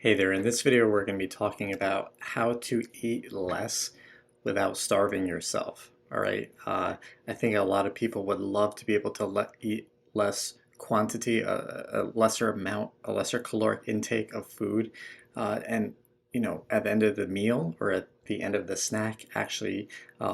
Hey there, in this video we're going to be talking about how to eat less without starving yourself. All right, I think a lot of people would love to be able to eat less quantity, a lesser amount, a lesser caloric intake of food, and at the end of the meal or at the end of the snack, actually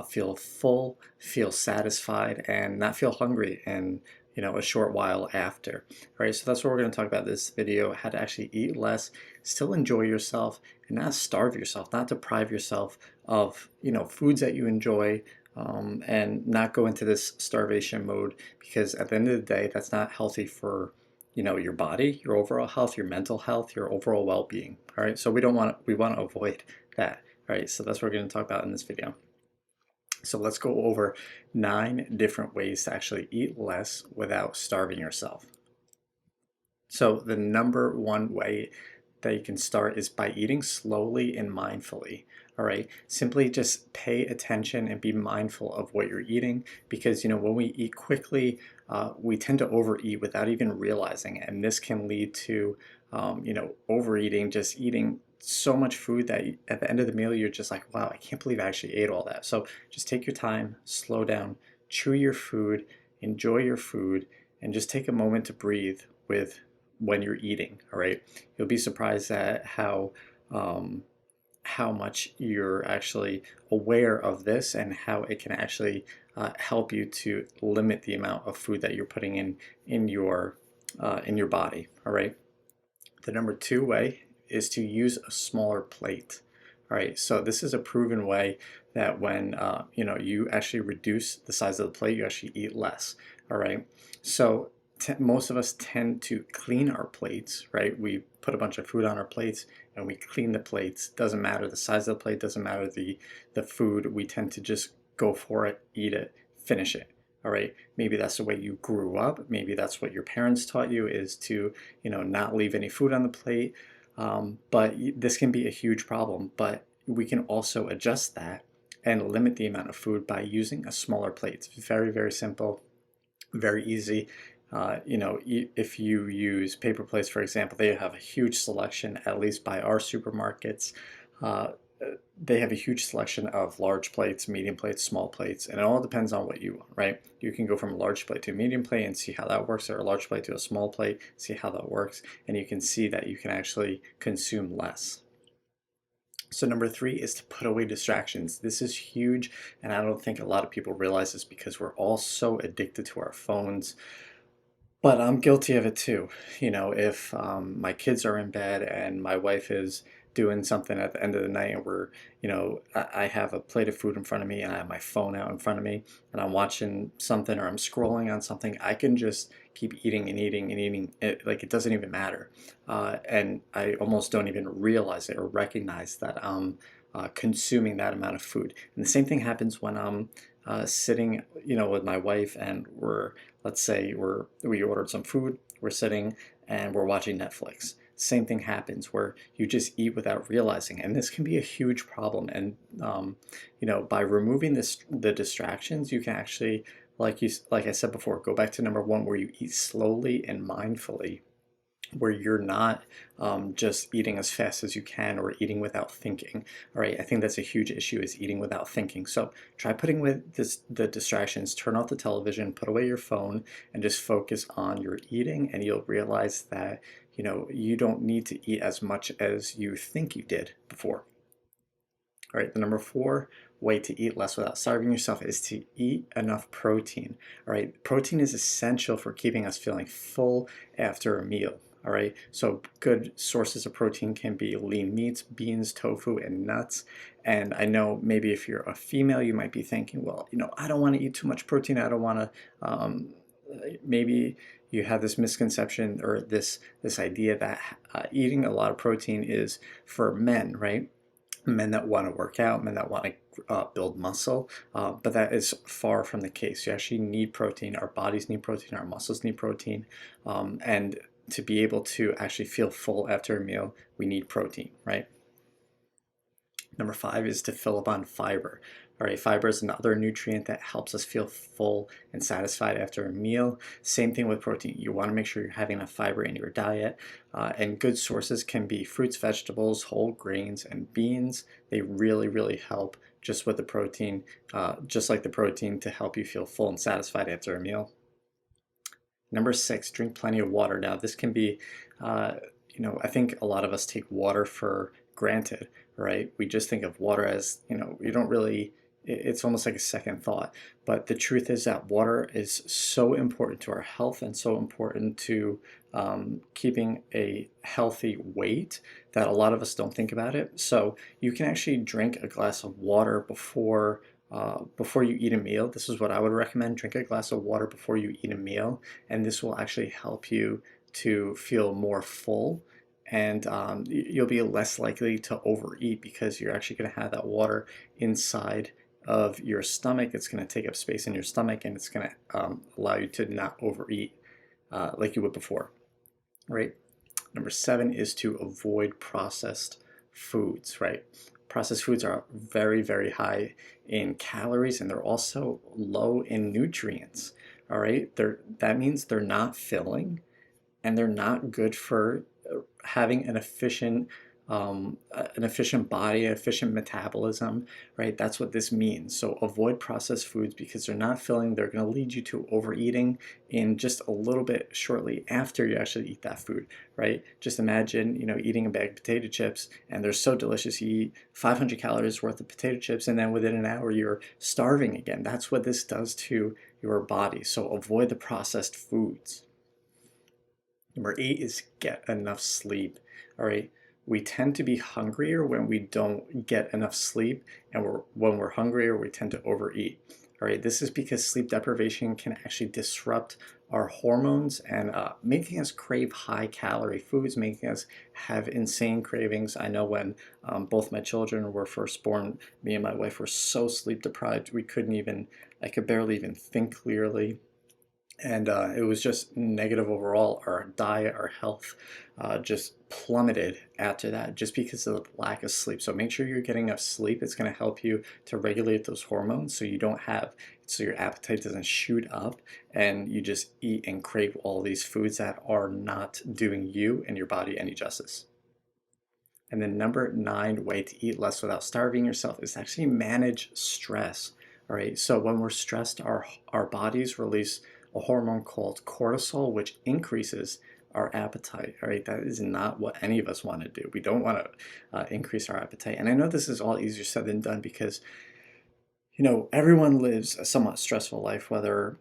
feel full, feel satisfied, and not feel hungry and a short while after. All right, so that's what we're going to talk about in this video: how to actually eat less, still enjoy yourself, and not starve yourself, not deprive yourself of foods that you enjoy, and not go into this starvation mode, because at the end of the day that's not healthy for your body, your overall health, your mental health, your overall well-being. All right, so we want to avoid that. All right, so that's what we're going to talk about in this video. So let's go over 9 different ways to actually eat less without starving yourself. So the number one way that you can start is by eating slowly and mindfully. All right, simply just pay attention and be mindful of what you're eating, because when we eat quickly, we tend to overeat without even realizing it, and this can lead to overeating, just eating so much food that at the end of the meal you're just like, wow, I can't believe I actually ate all that. So just take your time, slow down, chew your food, enjoy your food, and just take a moment to breathe with when you're eating. All right, you'll be surprised at how much you're actually aware of this, and how it can actually help you to limit the amount of food that you're putting in your body. All right, the number 2 way is to use a smaller plate. All right, so this is a proven way that when you actually reduce the size of the plate, you actually eat less. All right, so most of us tend to clean our plates, right? We put a bunch of food on our plates and we clean the plates. Doesn't matter the size of the plate, doesn't matter the food. We tend to just go for it, eat it, finish it. All right, maybe that's the way you grew up. Maybe that's what your parents taught you, is to not leave any food on the plate. But this can be a huge problem. But we can also adjust that and limit the amount of food by using a smaller plate. It's very, very simple, very easy. If you use paper plates, for example, they have a huge selection, at least by our supermarkets. Uh, they have a huge selection of large plates, medium plates, small plates, and it all depends on what you want, right? You can go from a large plate to a medium plate and see how that works, or a large plate to a small plate, see how that works, and you can see that you can actually consume less. So number 3 is to put away distractions. This is huge, and I don't think a lot of people realize this because we're all so addicted to our phones. But I'm guilty of it too. If my kids are in bed and my wife is doing something at the end of the night, and I have a plate of food in front of me and I have my phone out in front of me and I'm watching something or I'm scrolling on something, I can just keep eating and eating and eating. It doesn't even matter. And I almost don't even realize it or recognize that I'm consuming that amount of food. And the same thing happens when I'm sitting, with my wife, and let's say we ordered some food, we're sitting and we're watching Netflix. Same thing happens where you just eat without realizing, and this can be a huge problem. And by removing the distractions, you can actually, like I said before, go back to number 1, where you eat slowly and mindfully, where you're not just eating as fast as you can or eating without thinking. All right, I think that's a huge issue, is eating without thinking. So try putting away the distractions, turn off the television, put away your phone, and just focus on your eating, and you'll realize that you don't need to eat as much as you think you did before. All right, the number 4 way to eat less without starving yourself is to eat enough protein. All right, protein is essential for keeping us feeling full after a meal. All right, so good sources of protein can be lean meats, beans, tofu, and nuts. And I know maybe if you're a female, you might be thinking, well, I don't want to eat too much protein. I don't want to. Maybe you have this misconception or this idea that eating a lot of protein is for men, right? Men that want to work out, men that want to build muscle, but that is far from the case. You actually need protein. Our bodies need protein. Our muscles need protein, and to be able to actually feel full after a meal, we need protein, right? Number 5 is to fill up on fiber. All right, fiber is another nutrient that helps us feel full and satisfied after a meal. Same thing with protein. You want to make sure you're having enough fiber in your diet. And good sources can be fruits, vegetables, whole grains, and beans. They really, really help just with the protein, just like the protein, to help you feel full and satisfied after a meal. Number 6, drink plenty of water. Now, this can be, uh, I think a lot of us take water for granted, right? We just think of water as, you don't really, it's almost like a second thought. But the truth is that water is so important to our health and so important to keeping a healthy weight that a lot of us don't think about it. So you can actually drink a glass of water before you eat a meal. This is what I would recommend. Drink a glass of water before you eat a meal, and this will actually help you to feel more full, and you'll be less likely to overeat because you're actually going to have that water inside of your stomach. It's going to take up space in your stomach, and it's going to allow you to not overeat like you would before, right? Number 7 is to avoid processed foods, right? Processed foods are very, very high in calories, and they're also low in nutrients, all right? That means they're not filling, and they're not good for having an efficient body, efficient metabolism, right? That's what this means. So avoid processed foods because they're not filling. They're going to lead you to overeating in just a little bit shortly after you actually eat that food, right? Just imagine, eating a bag of potato chips, and they're so delicious. You eat 500 calories worth of potato chips, and then within an hour you're starving again. That's what this does to your body. So avoid the processed foods. Number 8 is get enough sleep. All right. We tend to be hungrier when we don't get enough sleep, and when we're hungrier, we tend to overeat. All right. This is because sleep deprivation can actually disrupt our hormones and making us crave high calorie foods, making us have insane cravings. I know when both my children were first born, me and my wife were so sleep deprived, I could barely even think clearly, and it was just negative overall. Our diet, our health just plummeted after that just because of the lack of sleep. So make sure you're getting enough sleep. It's going to help you to regulate those hormones so your appetite doesn't shoot up and you just eat and crave all these foods that are not doing you and your body any justice. And then number 9 way to eat less without starving yourself is actually manage stress. All right, so when we're stressed, our bodies release a hormone called cortisol, which increases our appetite. All right, that is not what any of us want to do. We don't want to increase our appetite. And I know this is all easier said than done because, everyone lives a somewhat stressful life, whether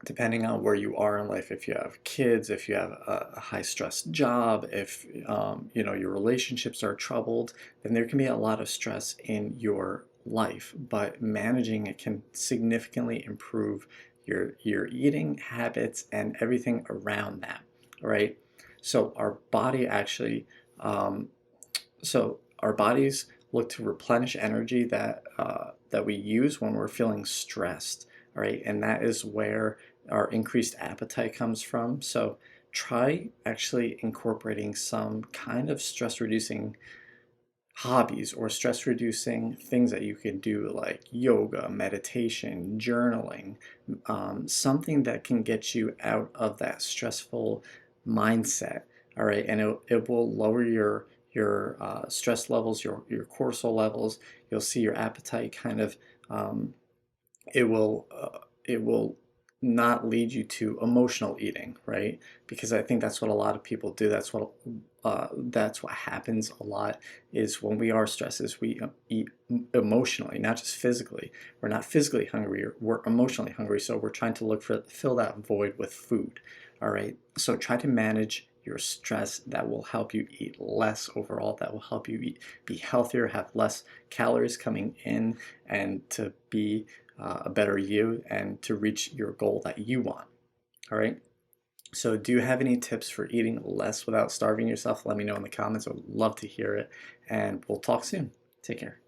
depending on where you are in life, if you have kids, if you have a high stress job, if your relationships are troubled, then there can be a lot of stress in your life. But managing it can significantly improve your eating habits and everything around that. All right. So our bodies look to replenish energy that we use when we're feeling stressed. All right, and that is where our increased appetite comes from. So try actually incorporating some kind of stress reducing hobbies or stress reducing things that you can do, like yoga, meditation, journaling, something that can get you out of that stressful mindset. All right, and it will lower your stress levels, your cortisol levels. You'll see your appetite kind of it will not lead you to emotional eating, right? Because I think that's what a lot of people do. That's what happens a lot is when we are stressed is we eat emotionally, not just physically. We're not physically hungry, we're emotionally hungry. So we're trying to fill that void with food. All right. So try to manage your stress. That will help you eat less overall. That will help you be healthier, have less calories coming in, and to be a better you and to reach your goal that you want. All right. So, do you have any tips for eating less without starving yourself? Let me know in the comments. I would love to hear it. And we'll talk soon. Take care.